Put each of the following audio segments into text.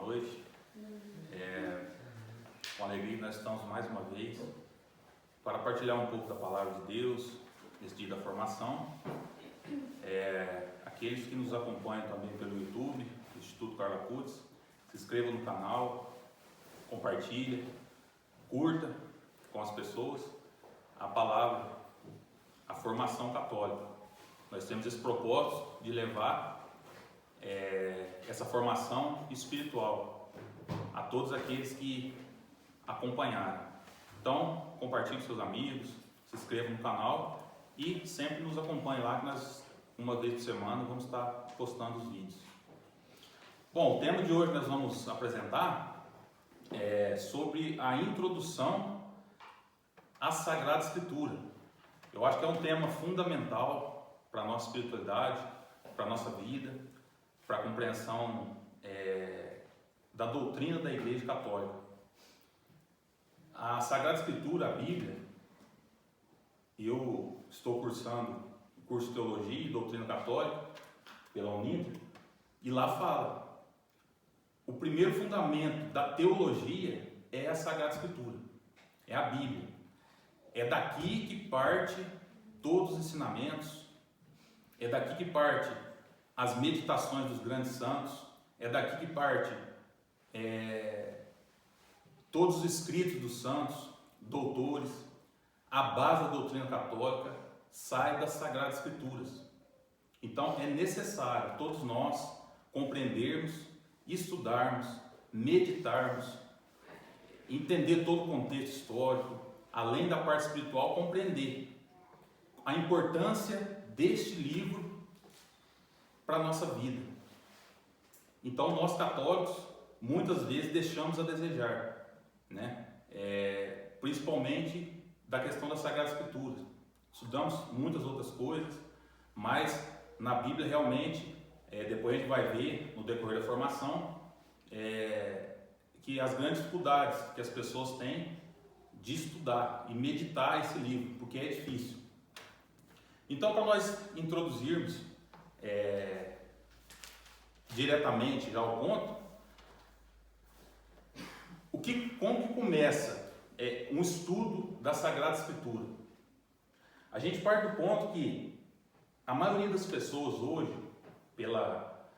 noite. Com alegria nós estamos mais uma vez para partilhar um pouco da Palavra de Deus nesse dia da formação. Aqueles que nos acompanham também pelo YouTube, do Instituto Carla Putz, se inscrevam no canal, compartilhe, curta com as pessoas a palavra, a formação católica. Nós temos esse propósito de levar essa formação espiritual a todos aqueles que acompanharam. Então, compartilhe com seus amigos, se inscreva no canal e sempre nos acompanhe lá, que nós, uma vez por semana, vamos estar postando os vídeos. Bom, o tema de hoje nós vamos apresentar sobre a introdução à Sagrada Escritura. Eu acho que é um tema fundamental para a nossa espiritualidade, para a nossa vida, para a compreensão da doutrina da Igreja Católica. A Sagrada Escritura, a Bíblia, eu estou cursando o curso de Teologia e Doutrina Católica pela Uninter, e lá fala, o primeiro fundamento da teologia é a Sagrada Escritura, é a Bíblia. É daqui que parte todos os ensinamentos, é daqui que parte as meditações dos grandes santos, é daqui que parte todos os escritos dos santos, doutores. A base da doutrina católica sai das Sagradas Escrituras. Então é necessário todos nós compreendermos, estudarmos, meditarmos, entender todo o contexto histórico, além da parte espiritual, compreender a importância deste livro para a nossa vida. Então nós católicos muitas vezes deixamos a desejar, né? Principalmente da questão da Sagrada Escritura. Estudamos muitas outras coisas, mas na Bíblia realmente, depois a gente vai ver no decorrer da formação, que as grandes dificuldades que as pessoas têm de estudar e meditar esse livro, porque é difícil. Então, para nós introduzirmos diretamente já ao ponto, como que começa um estudo da Sagrada Escritura? A gente parte do ponto que a maioria das pessoas hoje, pela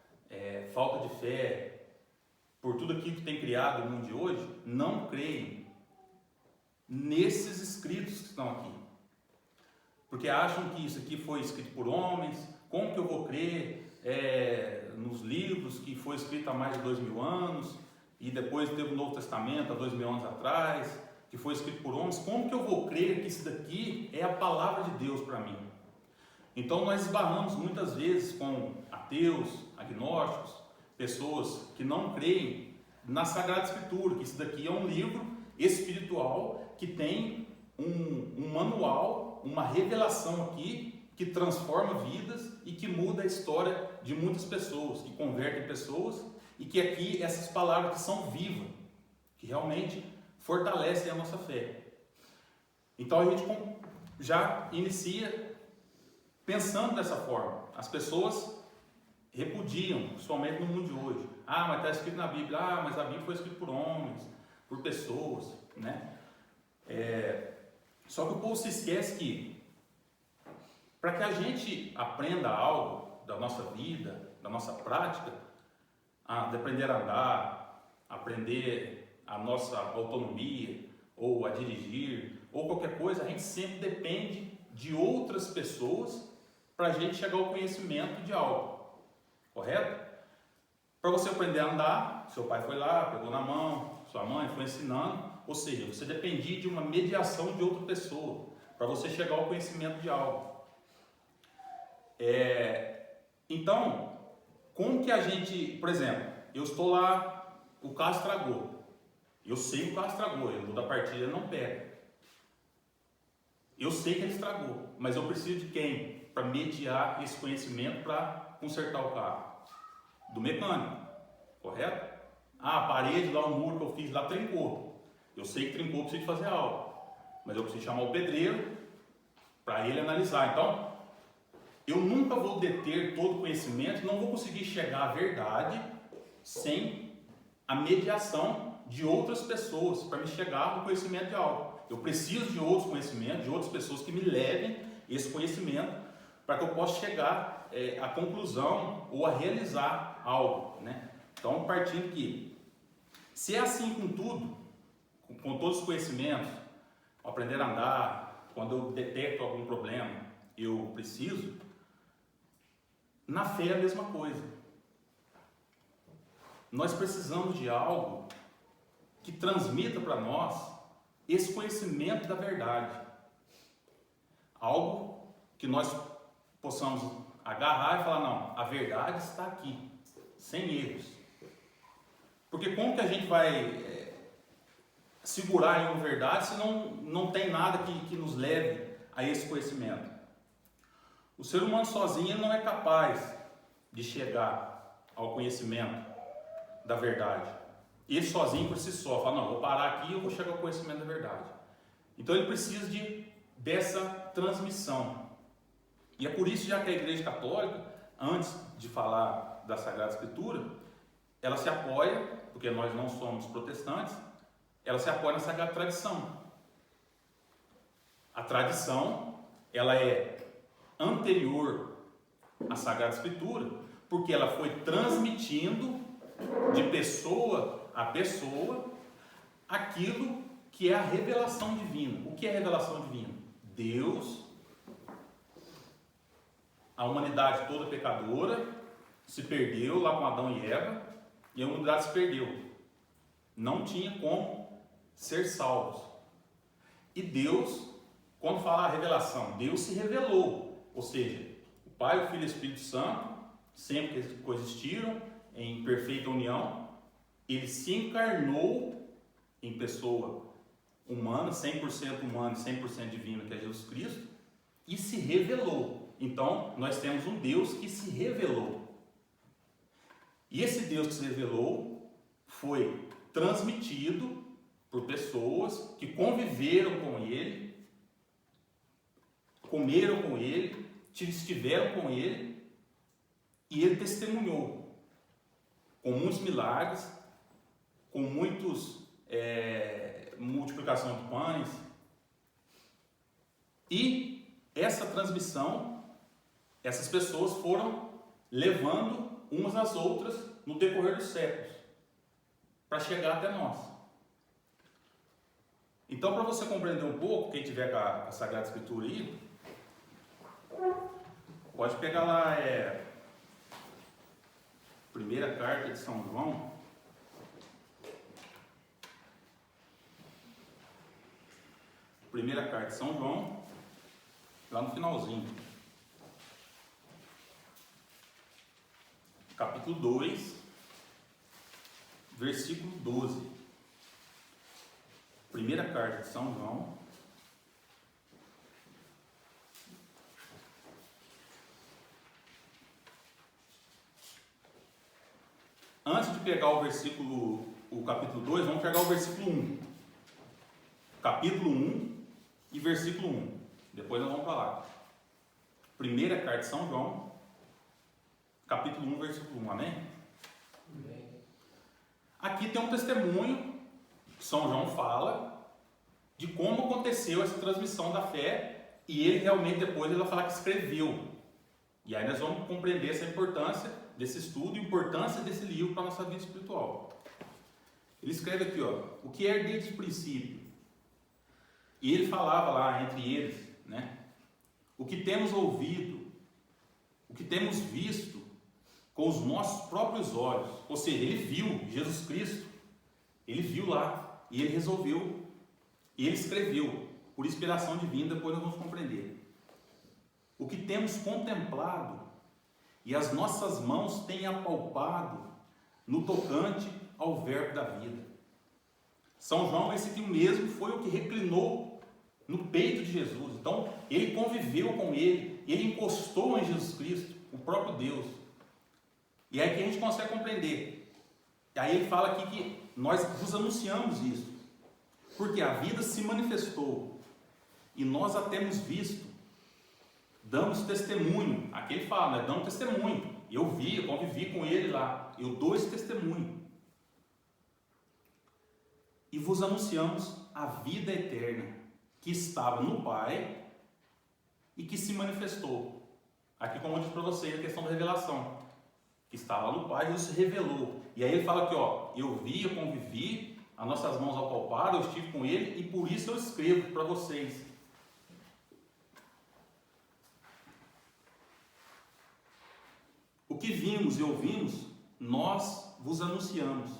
falta de fé, por tudo aquilo que tem criado no mundo de hoje, não creem nesses escritos que estão aqui. Porque acham que isso aqui foi escrito por homens. Como que eu vou crer nos livros que foi escrito há mais de 2000 anos e depois teve o Novo Testamento há 2000 anos atrás, que foi escrito por homens? Como que eu vou crer que isso daqui é a palavra de Deus para mim? Então nós esbarramos muitas vezes com ateus, agnósticos, pessoas que não creem na Sagrada Escritura, que isso daqui é um livro espiritual que tem um manual, uma revelação aqui que transforma vidas e que muda a história de muitas pessoas, que convertem pessoas, e que aqui essas palavras que são vivas, que realmente fortalecem a nossa fé. Então a gente já inicia pensando dessa forma. As pessoas repudiam, principalmente no mundo de hoje. Mas está escrito na Bíblia. Mas a Bíblia foi escrita por homens, por pessoas, né? Só que o povo se esquece que para que a gente aprenda algo da nossa vida, da nossa prática, de aprender a andar, aprender a nossa autonomia, ou a dirigir, ou qualquer coisa, a gente sempre depende de outras pessoas para a gente chegar ao conhecimento de algo, correto? Para você aprender a andar, seu pai foi lá, pegou na mão, sua mãe foi ensinando, ou seja, você dependia de uma mediação de outra pessoa para você chegar ao conhecimento de algo. Então, como que a gente, por exemplo, eu estou lá, o carro estragou, eu sei que o carro estragou, eu da partida não pega, eu sei que ele estragou, mas eu preciso de quem para mediar esse conhecimento para consertar o carro? Do mecânico, correto? A parede lá, o muro que eu fiz lá trincou, eu sei que trincou, preciso fazer algo, mas eu preciso chamar o pedreiro para ele analisar. Então eu nunca vou deter todo o conhecimento, não vou conseguir chegar à verdade sem a mediação de outras pessoas para me chegar no conhecimento de algo. Eu preciso de outros conhecimentos, de outras pessoas que me levem esse conhecimento para que eu possa chegar à conclusão ou a realizar algo, né? Então, partindo que, se é assim com tudo, com todos os conhecimentos, aprender a andar, quando eu detecto algum problema, eu preciso, na fé é a mesma coisa. Nós precisamos de algo que transmita para nós esse conhecimento da verdade. Algo que nós possamos agarrar e falar, não, a verdade está aqui, sem erros. Porque como que a gente vai segurar em uma verdade se não tem nada que nos leve a esse conhecimento? O ser humano sozinho não é capaz de chegar ao conhecimento da verdade. Ele sozinho por si só fala, não, vou parar aqui e eu vou chegar ao conhecimento da verdade. Então ele precisa dessa transmissão. E é por isso já que a Igreja Católica, antes de falar da Sagrada Escritura, ela se apoia, porque nós não somos protestantes, ela se apoia na Sagrada Tradição. A tradição, ela é anterior à Sagrada Escritura, porque ela foi transmitindo de pessoa a pessoa aquilo que é a revelação divina. O que é revelação divina? Deus, a humanidade toda pecadora, se perdeu lá com Adão e Eva, e a humanidade se perdeu. Não tinha como ser salvos. E Deus, quando fala a revelação, Deus se revelou. Ou seja, o Pai, o Filho e o Espírito Santo, sempre que coexistiram em perfeita união, ele se encarnou em pessoa humana, 100% humana e 100% divina, que é Jesus Cristo, e se revelou. Então, nós temos um Deus que se revelou. E esse Deus que se revelou foi transmitido por pessoas que conviveram com ele, comeram com ele, estiveram com ele, e ele testemunhou com muitos milagres, com muitos multiplicação de pães. E essa transmissão, essas pessoas foram levando umas às outras no decorrer dos séculos, para chegar até nós. Então, para você compreender um pouco, quem tiver com a Sagrada Escritura aí, pode pegar lá, primeira carta de São João, primeira carta de São João, lá no finalzinho, capítulo 2, versículo 12. Primeira carta de São João, antes de pegar o capítulo 2, vamos pegar o versículo 1. Capítulo 1 e versículo 1. Depois nós vamos para lá. Primeira carta de São João, capítulo 1, versículo 1. Amém? Amém. Aqui tem um testemunho que São João fala de como aconteceu essa transmissão da fé, e ele realmente depois ele vai falar que escreveu. E aí nós vamos compreender essa importância desse estudo e a importância desse livro para a nossa vida espiritual. Ele escreve aqui, o que é desde o princípio. E ele falava lá entre eles, né? O que temos ouvido, o que temos visto com os nossos próprios olhos. Ou seja, ele viu Jesus Cristo, ele viu lá e ele resolveu, e ele escreveu por inspiração divina. Depois nós vamos compreender. O que temos contemplado e as nossas mãos têm apalpado no tocante ao verbo da vida. São João, esse aqui mesmo, foi o que reclinou no peito de Jesus. Então, ele conviveu com ele, ele encostou em Jesus Cristo, o próprio Deus. E aí que a gente consegue compreender. Aí ele fala aqui que nós vos anunciamos isso, porque a vida se manifestou e nós a temos visto, damos testemunho. Aqui ele fala, nós damos testemunho. Eu vi, eu convivi com ele lá, eu dou esse testemunho. e vos anunciamos a vida eterna que estava no Pai e que se manifestou. Aqui, como eu disse para vocês, a questão da revelação. Que estava no Pai e se revelou. E aí ele fala aqui, ó, eu vi, eu convivi, as nossas mãos apalparam, eu estive com ele e por isso eu escrevo para vocês. O que vimos e ouvimos, nós vos anunciamos,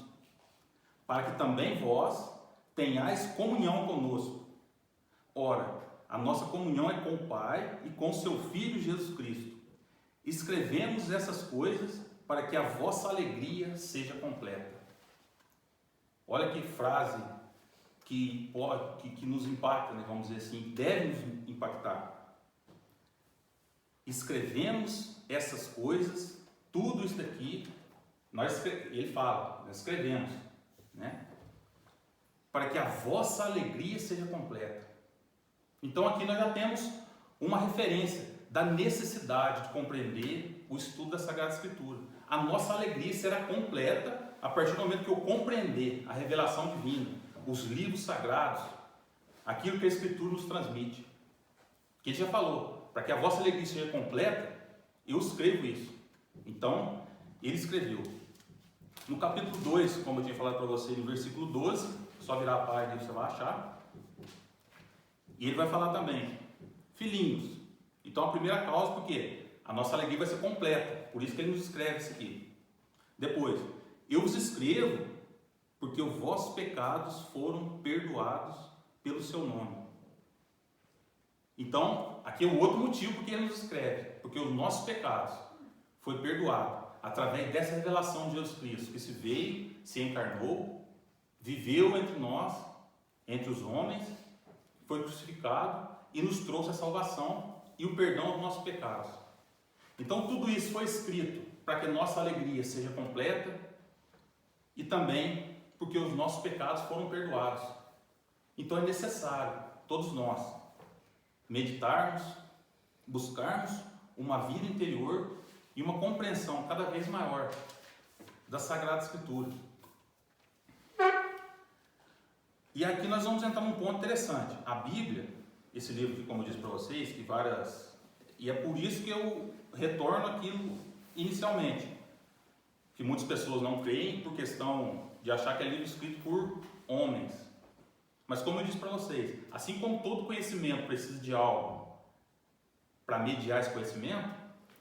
para que também vós tenhais comunhão conosco. Ora, a nossa comunhão é com o Pai e com seu Filho Jesus Cristo. Escrevemos essas coisas para que a vossa alegria seja completa. Olha que frase que nos impacta, né? Vamos dizer assim, deve nos impactar. Escrevemos essas coisas, tudo isso daqui, ele fala, nós escrevemos, né? Para que a vossa alegria seja completa. Então aqui nós já temos uma referência da necessidade de compreender o estudo da Sagrada Escritura. A nossa alegria será completa a partir do momento que eu compreender a revelação divina, os livros sagrados, aquilo que a Escritura nos transmite. Que ele já falou, para que a vossa alegria seja completa, eu escrevo isso. Então, ele escreveu. No capítulo 2, como eu tinha falado para você, no versículo 12, só virar a página e você vai achar. E ele vai falar também, filhinhos. Então a primeira causa, porque a nossa alegria vai ser completa, por isso que ele nos escreve isso aqui. Depois, eu vos escrevo porque os vossos pecados foram perdoados pelo seu nome. Então, aqui é o outro motivo porque ele nos escreve, porque os nossos pecados foi perdoado através dessa revelação de Jesus Cristo, que se veio, se encarnou, viveu entre nós, entre os homens, foi crucificado e nos trouxe a salvação e o perdão dos nossos pecados. Então tudo isso foi escrito para que a nossa alegria seja completa e também porque os nossos pecados foram perdoados. Então é necessário, todos nós, meditarmos, buscarmos uma vida interior e uma compreensão cada vez maior da Sagrada Escritura. E aqui nós vamos entrar num ponto interessante. A Bíblia, esse livro que, como eu disse para vocês, que várias... E é por isso que eu retorno aquilo inicialmente. Que muitas pessoas não creem por questão de achar que é livro escrito por homens. Mas como eu disse para vocês, assim como todo conhecimento precisa de algo para mediar esse conhecimento,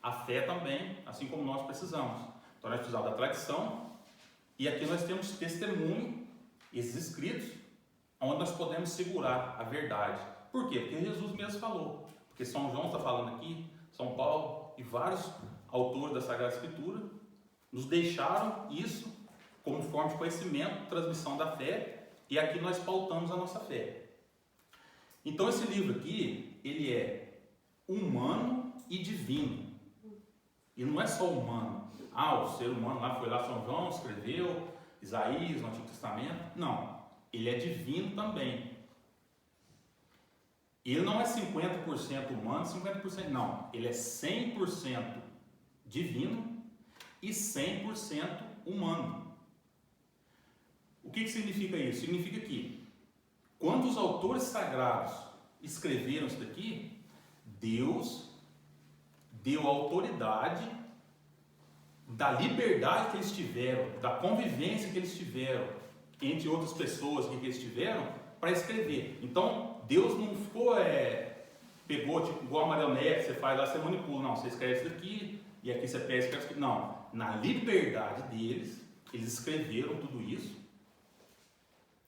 a fé também, assim como nós precisamos. Então nós precisamos da tradição e aqui nós temos testemunho, esses escritos, onde nós podemos segurar a verdade. Por quê? Porque Jesus mesmo falou. Porque São João está falando aqui, São Paulo e vários autores da Sagrada Escritura nos deixaram isso como forma de conhecimento, transmissão da fé, e aqui nós pautamos a nossa fé. Então esse livro aqui, ele é humano e divino. E não é só humano. O ser humano lá foi lá, São João escreveu, Isaías no Antigo Testamento. Não. Ele é divino também. Ele não é 50% humano, 50% não. Ele é 100% divino e 100% humano. O que significa isso? Significa que quando os autores sagrados escreveram isso daqui, Deus deu autoridade da liberdade que eles tiveram, da convivência que eles tiveram entre outras pessoas que eles tiveram para escrever. Então Deus não ficou, pegou tipo, igual a marionete, você faz lá, você manipula, não, você escreve isso aqui e aqui você pega, escreve isso aqui. Não, na liberdade deles, eles escreveram tudo isso,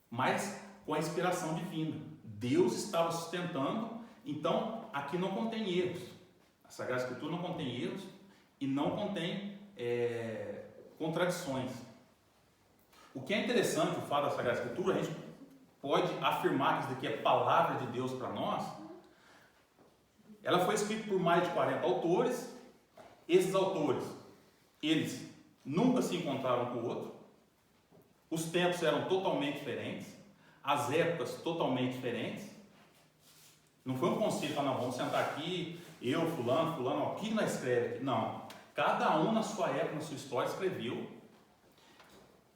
mas com a inspiração divina. Deus estava sustentando, então aqui não contém erros. A Sagrada Escritura não contém erros e não contém contradições. O que é interessante, o fato da Sagrada Escritura, a gente pode afirmar que isso daqui é palavra de Deus para nós. Ela foi escrita por mais de 40 autores. Esses autores, eles nunca se encontraram com o outro. Os tempos eram totalmente diferentes. As épocas totalmente diferentes. Não foi um concílio, não, vamos sentar aqui, eu, fulano, ó, o que nós escrevemos aqui? Não. Cada um na sua época, na sua história, escreveu.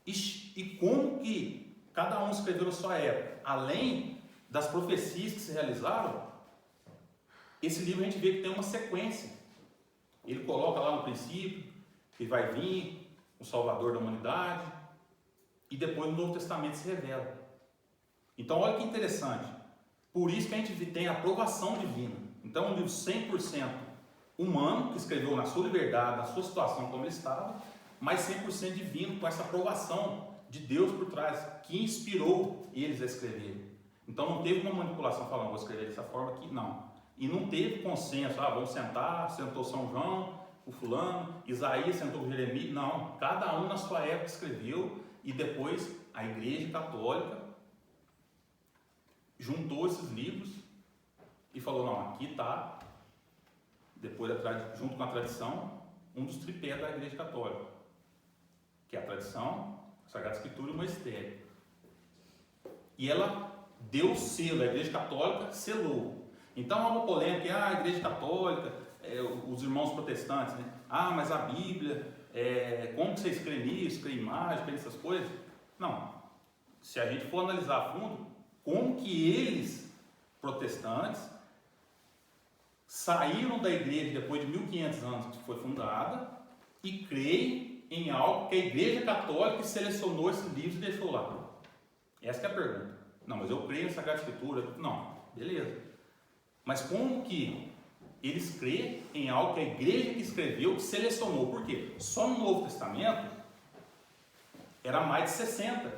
E como que cada um escreveu na sua época, além das profecias que se realizaram, esse livro a gente vê que tem uma sequência. Ele coloca lá no princípio que vai vir o Salvador da humanidade, e depois no Novo Testamento se revela. Então olha que interessante, por isso que a gente tem a aprovação divina. Então é um livro 100% humano, que escreveu na sua liberdade, na sua situação como ele estava, mas 100% divino, com essa aprovação de Deus por trás, que inspirou eles a escreverem. Então não teve uma manipulação falando, vou escrever dessa forma aqui, não. E não teve consenso, vamos sentar, sentou São João, o fulano, Isaías sentou o Jeremias, não. Cada um na sua época escreveu, e depois a Igreja Católica juntou esses livros e falou, não, aqui está, depois junto com a tradição, um dos tripés da Igreja Católica, que é a tradição, a Sagrada Escritura e o Magistério. E ela deu o selo, a Igreja Católica selou. Então há uma polêmica, a Igreja Católica, os irmãos protestantes, né? Mas a Bíblia, como que você escreve isso, escreve imagem, escreve essas coisas? Não. Se a gente for analisar a fundo, como que eles, protestantes, saíram da igreja depois de 1500 anos que foi fundada e creem em algo que a Igreja Católica selecionou esses livros e deixou lá? Essa é a pergunta. Não, mas eu creio na Sagrada Escritura. Não, beleza. Mas como que eles creem em algo que a igreja que escreveu, que selecionou? Por quê? Só no Novo Testamento era mais de 60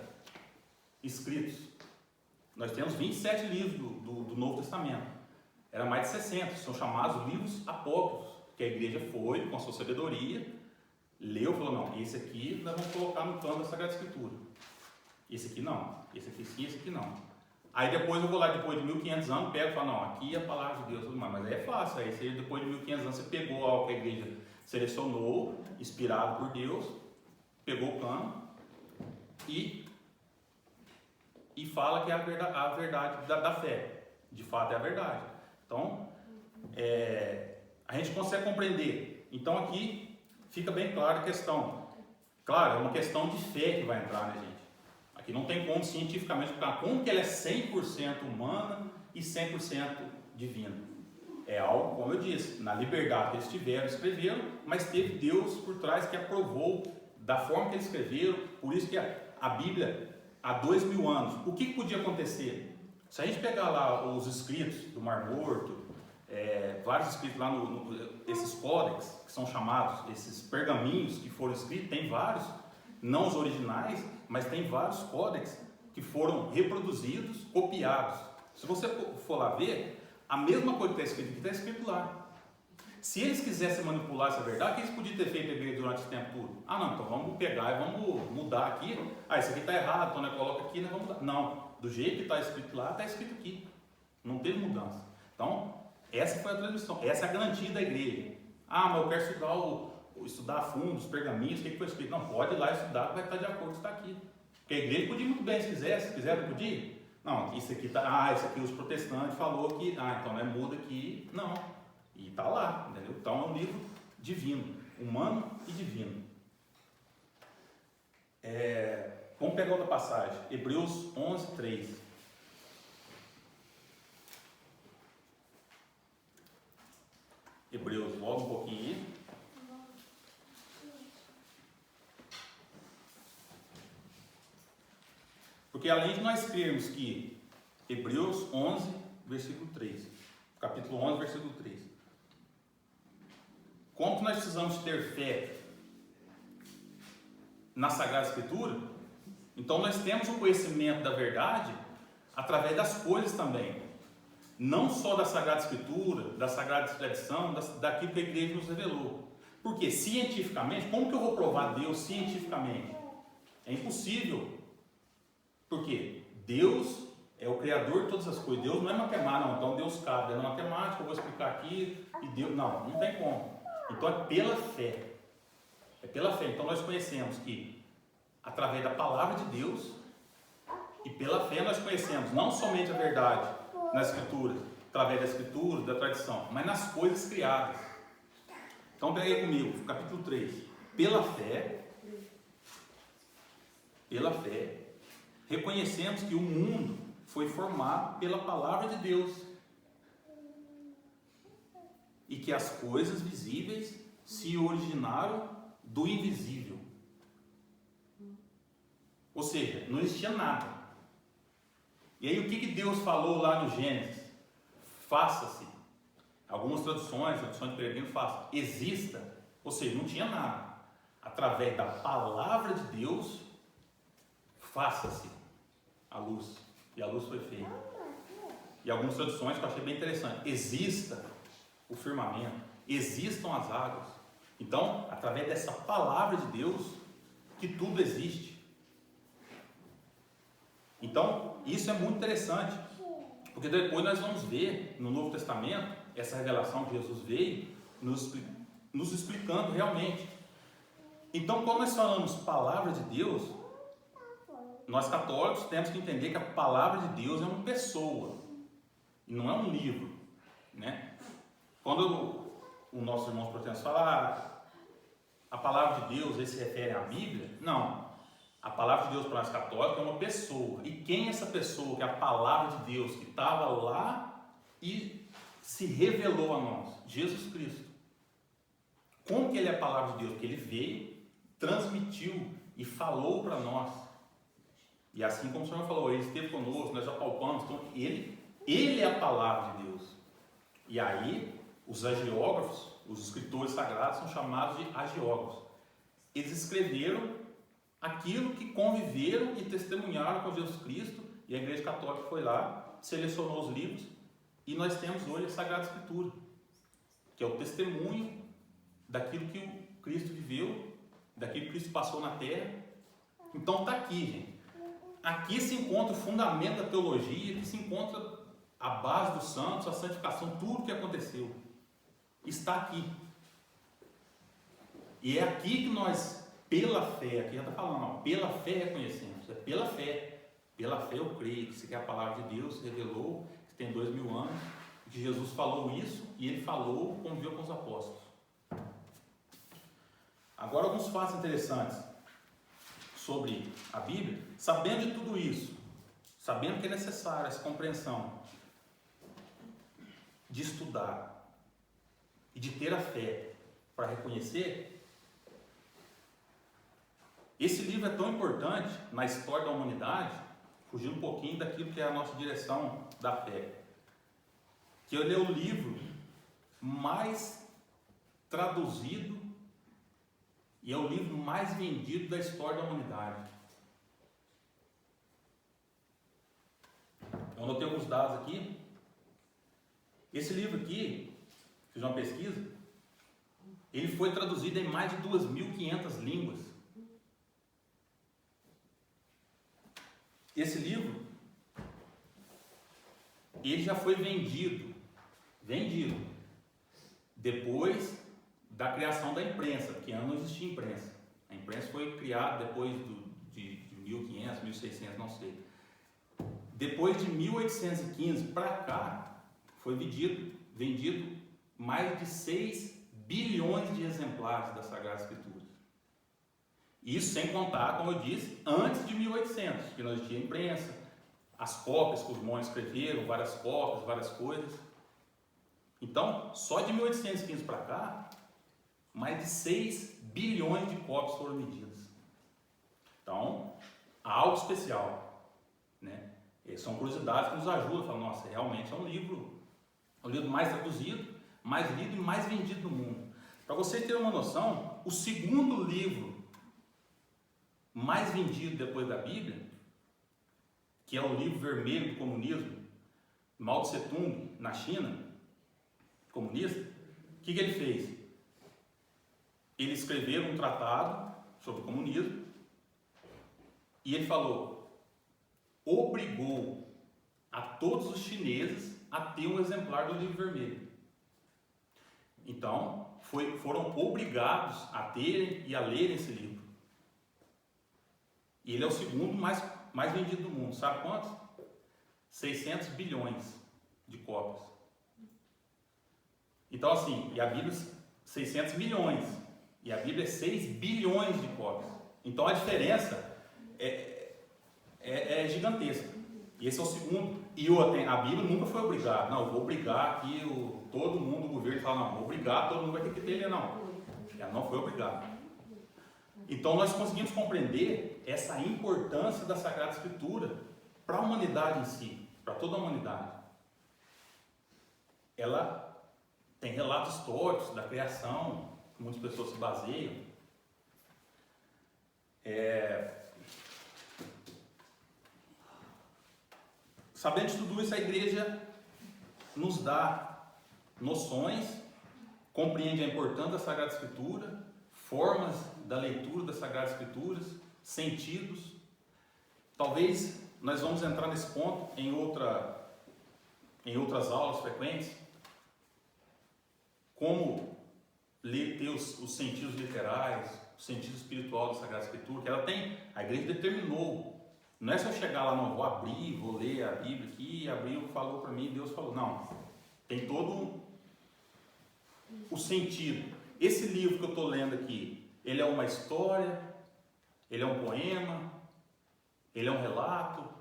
escritos. Nós temos 27 livros do Novo Testamento. Era mais de 60, são chamados livros apócrifos, que a igreja foi, com a sua sabedoria, leu e falou, não, esse aqui nós vamos colocar no plano da Sagrada Escritura. Esse aqui não, esse aqui sim, esse aqui não. Aí depois eu vou lá, depois de 1500 anos, pego e falo, não, aqui é a palavra de Deus, tudo mais. Mas aí é fácil, aí você, depois de 1500 anos você pegou algo que a igreja selecionou, inspirado por Deus, pegou o cano e fala que é a verdade da fé. De fato é a verdade. Então, a gente consegue compreender. Então aqui fica bem clara a questão. Claro, é uma questão de fé que vai entrar, né, gente? Aqui não tem como cientificamente explicar como que ela é 100% humana e 100% divina. É algo, como eu disse, na liberdade que eles tiveram, escreveram, mas teve Deus por trás que aprovou da forma que eles escreveram. Por isso que a Bíblia, há 2000 anos, o que podia acontecer? Se a gente pegar lá os escritos do Mar Morto, vários escritos lá, esses códex, que são chamados, esses pergaminhos que foram escritos, tem vários, não os originais, mas tem vários códex que foram reproduzidos, copiados. Se você for lá ver, a mesma coisa que está escrito aqui está escrito lá. Se eles quisessem manipular essa verdade, o que eles podiam ter feito a igreja durante esse tempo todo? Não, então vamos pegar e vamos mudar aqui. Isso aqui está errado, então nós coloca aqui, nós vamos mudar. Não, do jeito que está escrito lá, está escrito aqui. Não teve mudança. Então, essa foi a transmissão, essa é a garantia da igreja. Mas eu quero estudar a fundo os pergaminhos, o que foi escrito? Não, pode ir lá estudar, vai estar de acordo com o que está aqui. Porque a igreja podia muito bem, se quiser, não podia? Não, isso aqui está, isso aqui os protestantes falou que, então não é muda aqui, não. E está lá, entendeu? Então é um livro divino, humano e divino. Vamos pegar outra passagem, Hebreus 11, 3. Hebreus, volta um pouquinho aí. Porque além de nós crermos que Hebreus 11, versículo 3, capítulo 11, versículo 3, como que nós precisamos ter fé na Sagrada Escritura? Então nós temos o conhecimento da verdade através das coisas também. Não só da Sagrada Escritura, da Sagrada Tradição, daquilo que a igreja nos revelou. Porque cientificamente, como que eu vou provar Deus cientificamente? É impossível. Porque Deus é o Criador de todas as coisas. Deus não é matemática, não. Então Deus cabe. É na matemática, eu vou explicar aqui, e Deus... Não tem como. Então é pela fé. É pela fé. Então nós conhecemos que, através da palavra de Deus, e pela fé nós conhecemos não somente a verdade nas Escrituras, através da Escritura, da tradição, mas nas coisas criadas. Então pega aí comigo, capítulo 3. Pela fé, reconhecemos que o mundo foi formado pela palavra de Deus e que as coisas visíveis se originaram do invisível. Ou seja, não existia nada. E aí o que Deus falou lá no Gênesis? Faça-se. Algumas traduções de Peregrino façam. Exista. Ou seja, não tinha nada. Através da palavra de Deus, faça-se a luz. E a luz foi feita. E algumas traduções que eu achei bem interessante. Exista o firmamento. Existam as águas. Então, através dessa palavra de Deus, que tudo existe. Então, isso é muito interessante. Porque depois nós vamos ver no Novo Testamento, essa revelação que Jesus veio, nos explicando realmente. Então, quando nós falamos palavra de Deus, nós católicos temos que entender que a palavra de Deus é uma pessoa, e não é um livro, né? Quando o nosso irmão protestantes fala, a palavra de Deus se refere à Bíblia, não. A palavra de Deus para nós católicos é uma pessoa. E quem é essa pessoa que é a palavra de Deus que estava lá e se revelou a nós? Jesus Cristo. Como que ele é a palavra de Deus? Porque ele veio, transmitiu e falou para nós. E assim como o Senhor falou, ele esteve conosco, nós apalpamos, então ele é a palavra de Deus. E aí, os agiógrafos, os escritores sagrados, são chamados de agiógrafos. Eles escreveram aquilo que conviveram e testemunharam com Jesus Cristo, e a Igreja Católica foi lá, selecionou os livros, e nós temos hoje a Sagrada Escritura, que é o testemunho daquilo que o Cristo viveu, daquilo que Cristo passou na terra. Então está aqui, gente. Aqui se encontra o fundamento da teologia, aqui se encontra a base dos santos, a santificação, tudo o que aconteceu. Está aqui. E é aqui que nós, pela fé, aqui já está falando, ó, pela fé reconhecemos, é pela fé. Pela fé eu creio que isso aqui é a palavra de Deus, se revelou, que tem 2000 anos, que Jesus falou isso, e ele falou, conviveu com os apóstolos. Agora alguns fatos interessantes sobre a Bíblia. Sabendo de tudo isso, sabendo que é necessária essa compreensão de estudar e de ter a fé para reconhecer, esse livro é tão importante na história da humanidade, fugindo um pouquinho daquilo que é a nossa direção da fé, que ele é o livro mais traduzido e é o livro mais vendido da história da humanidade. Eu anotei alguns dados aqui. Esse livro aqui, fiz uma pesquisa, ele foi traduzido em mais de 2.500 línguas. Esse livro, ele já foi vendido, depois da criação da imprensa, porque antes não existia imprensa. A imprensa foi criada depois de 1500, 1600, não sei. Depois de 1815 para cá, foi vendido mais de 6 bilhões de exemplares da Sagrada Escritura. Isso sem contar, como eu disse, antes de 1800, que não existia imprensa, as cópias que os monges escreveram, várias cópias, várias coisas. Então, só de 1815 para cá, mais de 6 bilhões de cópias foram vendidas. Então, há algo especial, né? São curiosidades que nos ajudam a falar, nossa, realmente é um livro mais traduzido, mais lido e mais vendido do mundo. Para vocês terem uma noção, o segundo livro mais vendido depois da Bíblia, que é o livro vermelho do comunismo, Mao Tse Tung, na China, comunista, o que ele fez? Ele escreveu um tratado sobre o comunismo e ele falou, obrigou a todos os chineses a ter um exemplar do livro vermelho. Então, foram obrigados a terem e a lerem esse livro. E ele é o segundo mais vendido do mundo. Sabe quantos? 600 bilhões de cópias. Então assim, e a Bíblia 600 milhões. E a Bíblia é 6 bilhões de cópias. Então a diferença é gigantesca. E esse é o segundo. E a Bíblia nunca foi obrigada. Não, eu vou obrigar aqui todo mundo, o governo fala, não, vou obrigar, todo mundo vai ter que ter, não. Ela não foi obrigada. Então nós conseguimos compreender essa importância da Sagrada Escritura para a humanidade em si, para toda a humanidade. Ela tem relatos históricos da criação, que muitas pessoas se baseiam. Sabendo de tudo isso, a igreja nos dá noções, compreende a importância da Sagrada Escritura, formas da leitura das Sagradas Escrituras, sentidos. Talvez nós vamos entrar nesse ponto em outras aulas frequentes, como ter os sentidos literais, o sentido espiritual da Sagrada Escritura, que ela tem, a igreja determinou. Não é só chegar lá, não, vou abrir, vou ler a Bíblia aqui, abriu, falou para mim, Deus falou. Não, tem todo o sentido. Esse livro que eu estou lendo aqui, ele é uma história, ele é um poema, ele é um relato. O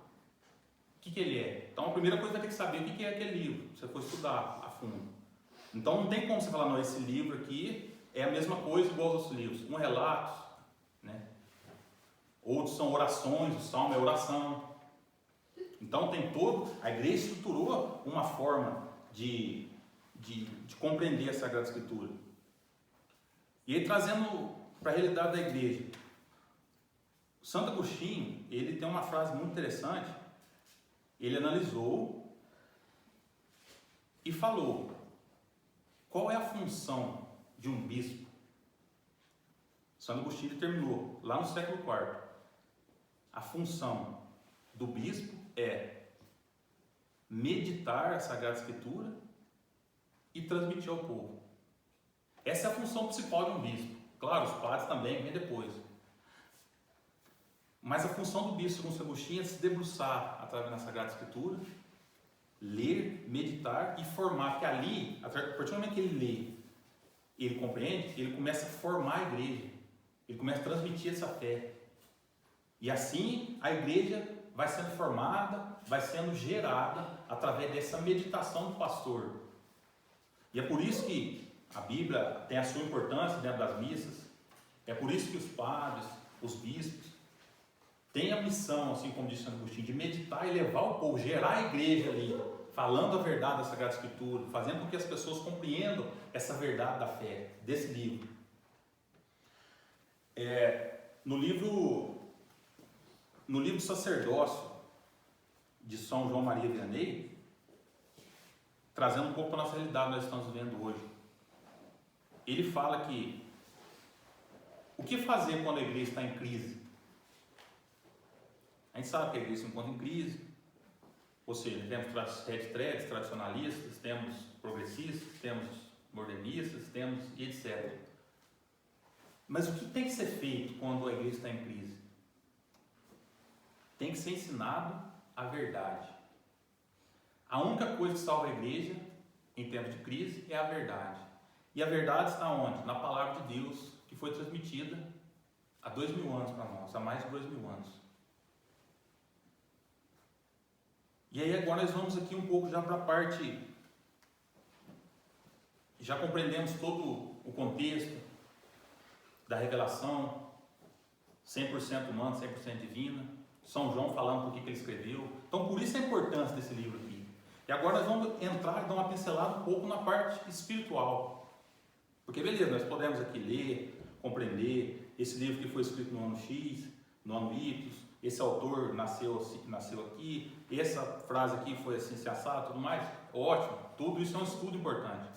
que ele é? Então a primeira coisa vai ter que saber o que é aquele livro, se você for estudar a fundo. Então não tem como você falar, não, esse livro aqui é a mesma coisa igual aos outros livros. Um relato, né? Outros são orações, o salmo é oração. Então tem a igreja estruturou uma forma de compreender a Sagrada Escritura. E aí trazendo para a realidade da igreja, Santo Agostinho, ele tem uma frase muito interessante. Ele analisou e falou: qual é a função de um bispo? Santo Agostinho determinou, lá no século IV, a função do bispo é meditar a Sagrada Escritura e transmitir ao povo. Essa é a função principal de um bispo. Claro, os padres também vêm depois. Mas a função do bispo, segundo Santo Agostinho, é se debruçar através da Sagrada Escritura, ler, meditar e formar, que ali, a partir do momento que ele lê, ele compreende, ele começa a formar a igreja, ele começa a transmitir essa fé. E assim a igreja vai sendo formada, vai sendo gerada através dessa meditação do pastor. E é por isso que a Bíblia tem a sua importância dentro das missas, é por isso que os padres, os bispos, têm a missão, assim como disse Santo Agostinho, de meditar e levar o povo, gerar a igreja ali, falando a verdade da Sagrada Escritura, fazendo com que as pessoas compreendam essa verdade da fé, desse livro. No livro Sacerdócio, de São João Maria Vianney, trazendo um pouco para a nossa realidade que nós estamos vivendo hoje, ele fala que o que fazer quando a igreja está em crise? A gente sabe que a igreja se encontra em crise, ou seja, temos retretes tradicionalistas, temos progressistas, temos modernistas, temos etc. Mas o que tem que ser feito quando a igreja está em crise? Tem que ser ensinado a verdade. A única coisa que salva a igreja em tempos de crise é a verdade. E a verdade está onde? Na palavra de Deus, que foi transmitida há 2000 anos para nós, há mais de 2000 anos. E aí agora nós vamos aqui um pouco já para a parte, já compreendemos todo o contexto da revelação, 100% humano, 100% divina, São João falando por que ele escreveu. Então por isso a importância desse livro aqui. E agora nós vamos entrar e dar uma pincelada um pouco na parte espiritual. Porque beleza, nós podemos aqui ler, compreender esse livro que foi escrito no ano X, no ano Y, esse autor nasceu aqui, essa frase aqui foi assim, se assado, tudo mais. Ótimo, tudo isso é um estudo importante.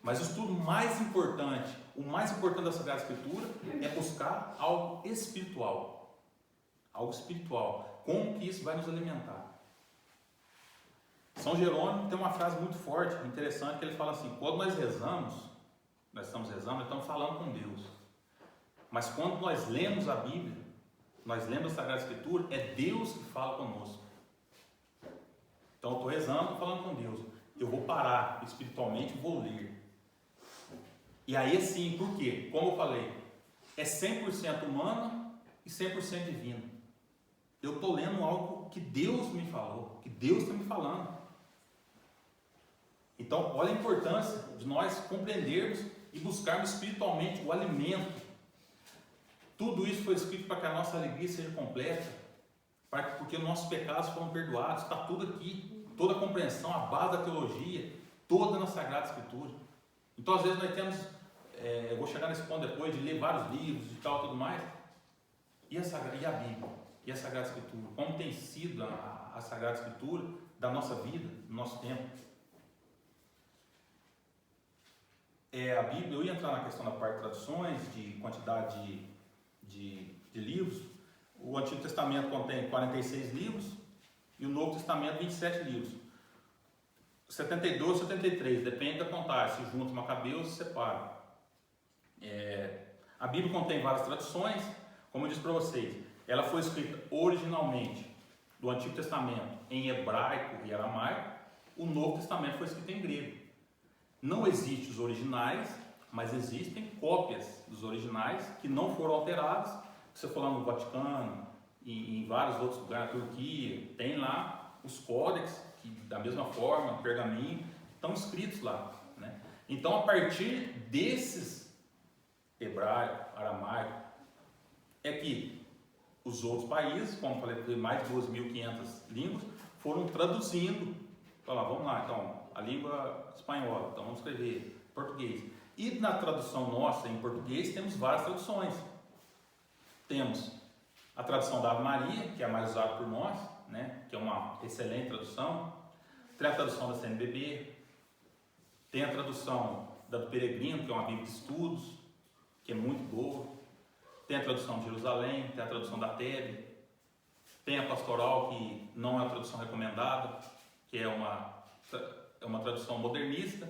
Mas o estudo mais importante, o mais importante da Sagrada Escritura é buscar algo espiritual. Algo espiritual. Como que isso vai nos alimentar? São Jerônimo tem uma frase muito forte, interessante, que ele fala assim: quando nós rezamos, nós estamos falando com Deus. Mas quando nós lemos a Bíblia, nós lemos a Sagrada Escritura, é Deus que fala conosco. Então eu estou rezando, estou falando com Deus. Eu vou parar espiritualmente e vou ler. E aí sim, por quê? Como eu falei, é 100% humano e 100% divino. eu estou lendo algo que Deus me falou, que Deus está me falando. Então, olha a importância de nós compreendermos e buscarmos espiritualmente o alimento. Tudo isso foi escrito para que a nossa alegria seja completa, porque nossos pecados foram perdoados. Está tudo aqui, toda a compreensão, a base da teologia, toda na Sagrada Escritura. Então, às vezes nós temos, eu vou chegar nesse ponto depois, de ler vários livros e tal, tudo mais. E a Bíblia? E a Sagrada Escritura? Como tem sido a Sagrada Escritura da nossa vida, do nosso tempo? A Bíblia, eu ia entrar na questão da parte de traduções, de quantidade de livros. O Antigo Testamento contém 46 livros e o Novo Testamento 27 livros. 72, 73, depende da contagem, se junta Macabeus se separa. A Bíblia contém várias traduções, como eu disse para vocês, ela foi escrita originalmente do Antigo Testamento em hebraico e aramaico, o Novo Testamento foi escrito em grego. Não existem os originais, mas existem cópias dos originais que não foram alteradas. Se você for lá no Vaticano e em vários outros lugares, na Turquia, tem lá os códex, que da mesma forma, pergaminho, estão escritos lá, né? Então, a partir desses hebraico, aramaico, é que os outros países, como eu falei, tem mais de 2.500 línguas, foram traduzindo. Falaram, vamos lá, então, a língua espanhola, então vamos escrever português. E na tradução nossa em português temos várias traduções. Temos a tradução da Ave Maria, que é a mais usada por nós, né? Que é uma excelente tradução. Tem a tradução da CNBB, tem a tradução da do Peregrino, que é uma Bíblia de Estudos, que é muito boa. Tem a tradução de Jerusalém, tem a tradução da Tebe, tem a Pastoral, que não é uma tradução recomendada, que é uma tradução modernista,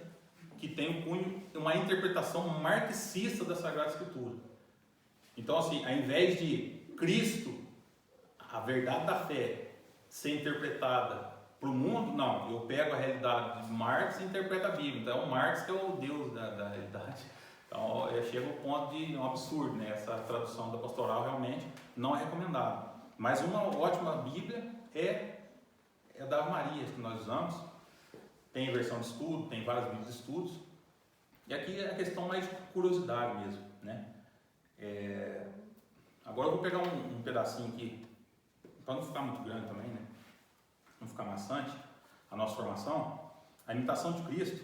que tem um cunho, uma interpretação marxista da Sagrada Escritura. Então, assim, ao invés de Cristo, a verdade da fé, ser interpretada para o mundo, não, eu pego a realidade de Marx e interpreto a Bíblia. Então, é o Marx que é o Deus da realidade. Então, chega ao ponto de um absurdo, né? Essa tradução da Pastoral realmente não é recomendada. Mas uma ótima Bíblia é da Ave Maria, que nós usamos. Tem versão de estudo, tem várias Bíblias de estudos. E aqui é a questão mais de curiosidade mesmo, né? Agora eu vou pegar um pedacinho aqui, para não ficar muito grande também, né? Não ficar maçante a nossa formação. A imitação de Cristo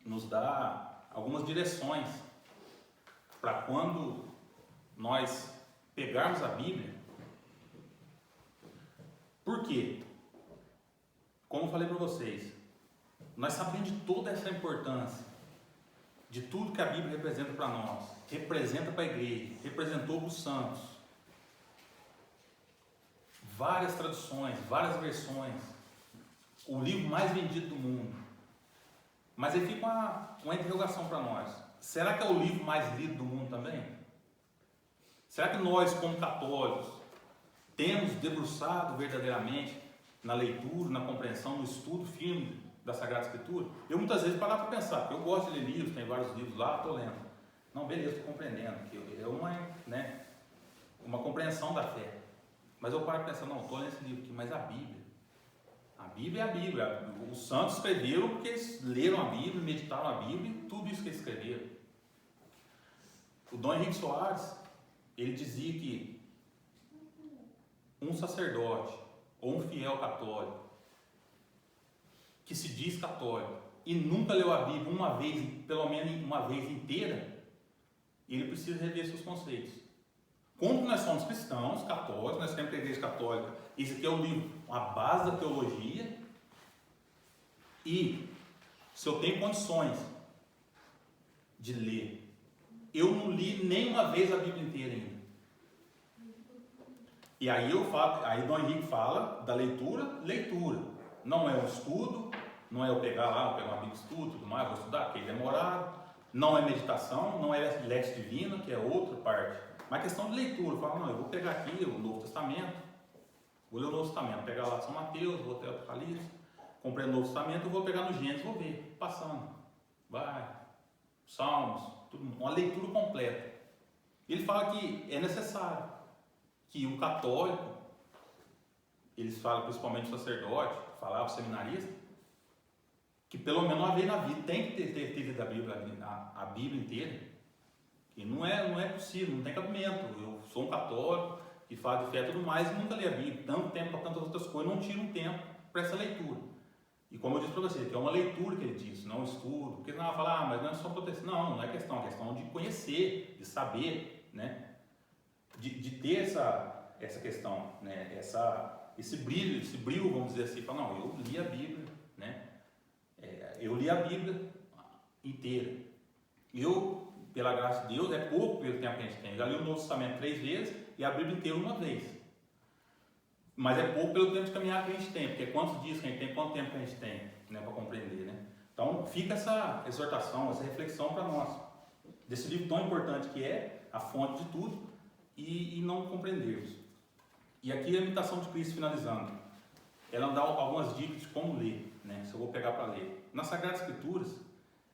nos dá algumas direções para quando nós pegarmos a Bíblia. Por quê? Como eu falei para vocês, nós sabemos de toda essa importância, de tudo que a Bíblia representa para nós, representa para a igreja, representou para os santos. Várias traduções, várias versões, o livro mais vendido do mundo. Mas aí fica uma interrogação para nós. Será que é o livro mais lido do mundo também? Será que nós, como católicos, temos debruçado verdadeiramente na leitura, na compreensão, no estudo firme da Sagrada Escritura? Eu muitas vezes paro para pensar, porque eu gosto de ler livros, tem vários livros lá, estou lendo. Não, beleza, estou compreendendo, que é uma compreensão da fé. Mas eu paro para pensar, não, estou lendo esse livro aqui, mas a Bíblia é a Bíblia. Os santos escreveram porque eles leram a Bíblia, meditaram a Bíblia, tudo isso que eles escreveram. O Dom Henrique Soares, ele dizia que um sacerdote ou um fiel católico que se diz católico e nunca leu a Bíblia uma vez, pelo menos uma vez inteira, ele precisa rever seus conceitos. Como nós somos cristãos, católicos, nós temos a igreja católica, esse aqui é o livro, a base da teologia, e se eu tenho condições de ler, eu não li nenhuma vez a Bíblia inteira ainda. E aí aí Dom Henrique fala da leitura. Não é um estudo, não é eu pegar lá, pegar uma Bíblia de estudo, tudo mais, vou estudar, porque é demorado. Não é meditação, não é lex divina, que é outra parte. Mas questão de leitura, eu falo, não, eu vou pegar aqui o Novo Testamento, vou ler o Novo Testamento, pegar lá São Mateus, vou ter o Apocalipse, comprei o Novo Testamento, eu vou pegar no Gênesis, vou ver, passando, vai, Salmos, tudo, uma leitura completa. Ele fala que é necessário que o católico eles falam, principalmente o sacerdote, falava o seminarista, que pelo menos uma vez na vida tem que ter lido a Bíblia inteira. E não é possível, não tem cabimento. Eu sou um católico, que fala de fé e tudo mais, e nunca li a Bíblia. Tanto tempo para tantas outras coisas, não tiro um tempo para essa leitura. E como eu disse para você, que é uma leitura que ele disse, não um estudo. Porque não fala, mas não é só proteção. Não é questão, é questão de conhecer, de saber, né? De ter essa questão, né? Esse brilho, vamos dizer assim, falar, não, eu li a Bíblia, né? Eu li a Bíblia inteira. Eu, pela graça de Deus, é pouco pelo tempo que a gente tem. Eu já li o Novo Testamento 3 vezes e a Bíblia inteira uma vez. Mas é pouco pelo tempo de caminhada que a gente tem, porque quantos dias que a gente tem, quanto tempo que a gente tem, né, para compreender, né? Então fica essa exortação, essa reflexão para nós, desse livro tão importante que é a fonte de tudo e não compreendermos. E aqui a imitação de Cristo finalizando, ela dá algumas dicas de como ler, né? Se eu vou pegar para ler. Nas Sagradas Escrituras,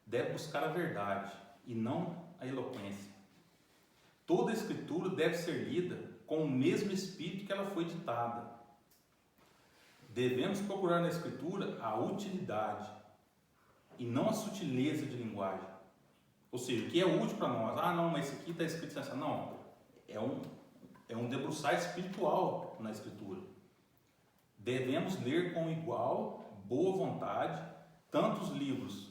deve buscar a verdade e não a eloquência. Toda a Escritura deve ser lida com o mesmo espírito que ela foi ditada. Devemos procurar na Escritura a utilidade e não a sutileza de linguagem. Ou seja, o que é útil para nós? Ah, não, mas isso aqui está escrito assim. Não, é um debruçar espiritual na Escritura. Devemos ler com igual boa vontade tanto os livros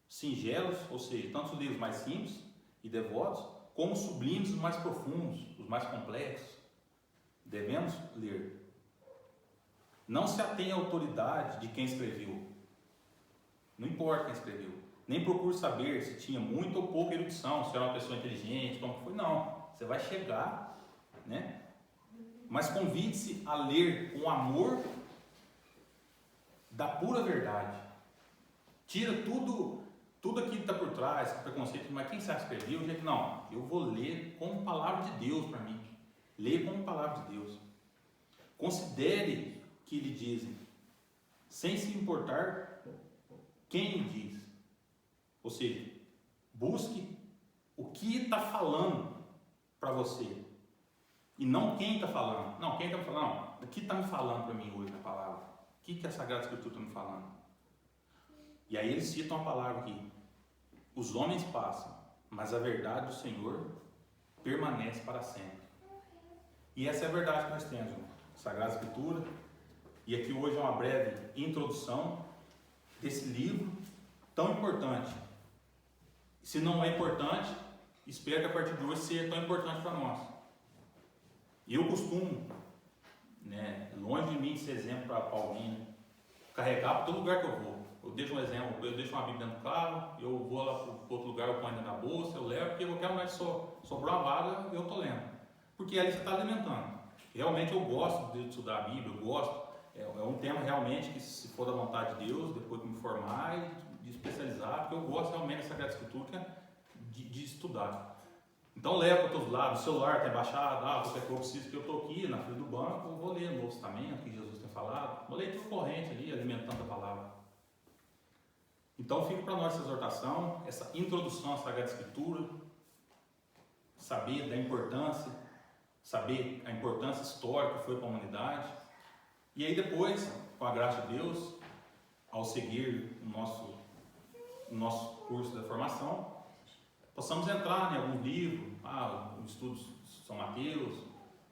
singelos, ou seja, tanto os livros mais simples e devotos, como os sublimes, os mais profundos, os mais complexos. Devemos ler. Não se atenha à autoridade de quem escreveu. Não importa quem escreveu. Nem procure saber se tinha muita ou pouca erudição, se era uma pessoa inteligente, como foi. Não. Você vai chegar, né? Mas convide-se a ler com amor da pura verdade. Tira tudo aquilo que está por trás, preconceito, mas quem sabe escreveu? Não, eu vou ler como palavra de Deus para mim. Leia como palavra de Deus. Considere o que lhe dizem, sem se importar quem lhe diz. Ou seja, busque o que está falando para você. E não quem está falando. Não, quem está me falando? Não, o que está me falando para mim hoje na palavra? O que a Sagrada Escritura está me falando? E aí eles citam a palavra aqui. Os homens passam, mas a verdade do Senhor permanece para sempre. E essa é a verdade que nós temos, a Sagrada Escritura. E aqui hoje é uma breve introdução desse livro tão importante. Se não é importante, espero que a partir de hoje seja tão importante para nós. E eu costumo, né, longe de mim ser exemplo para alguém, né, carregar para todo lugar que eu vou. Eu deixo um exemplo, eu deixo uma Bíblia dentro do carro, eu vou lá para outro lugar, eu ponho na bolsa, eu levo, porque eu quero mais sobrou uma vaga, eu estou lendo. Porque ali você está alimentando. Realmente eu gosto de estudar a Bíblia, eu gosto. É um tema realmente que, se for da vontade de Deus, depois que me formar e de especializar, porque eu gosto realmente da Sagrada Escritura de estudar. Então levo para todos os lados, o celular está baixado, qualquer coisa eu preciso, que eu estou aqui na frente do banco, eu vou ler o Novo Testamento, que Jesus tem falado, uma leitura corrente ali, alimentando a palavra. Então fica para nós essa exortação, essa introdução à Sagrada Escritura, saber da importância, saber a importância histórica que foi para a humanidade. E aí depois, com a graça de Deus, ao seguir o nosso curso da formação, possamos entrar em algum livro, o estudo de São Mateus,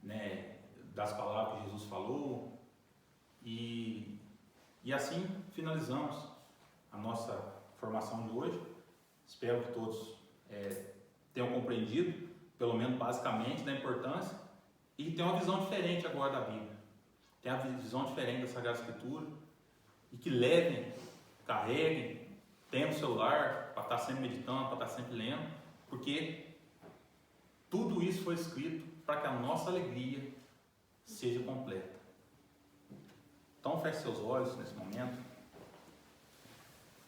né, das palavras que Jesus falou, e assim finalizamos a nossa formação de hoje. Espero que todos tenham compreendido, pelo menos basicamente, da importância, e tenham uma visão diferente agora da Bíblia. Tenham uma visão diferente da Sagrada Escritura, e que levem, carreguem, tenham o celular para estar sempre meditando, para estar sempre lendo, porque tudo isso foi escrito para que a nossa alegria seja completa. Então feche seus olhos nesse momento.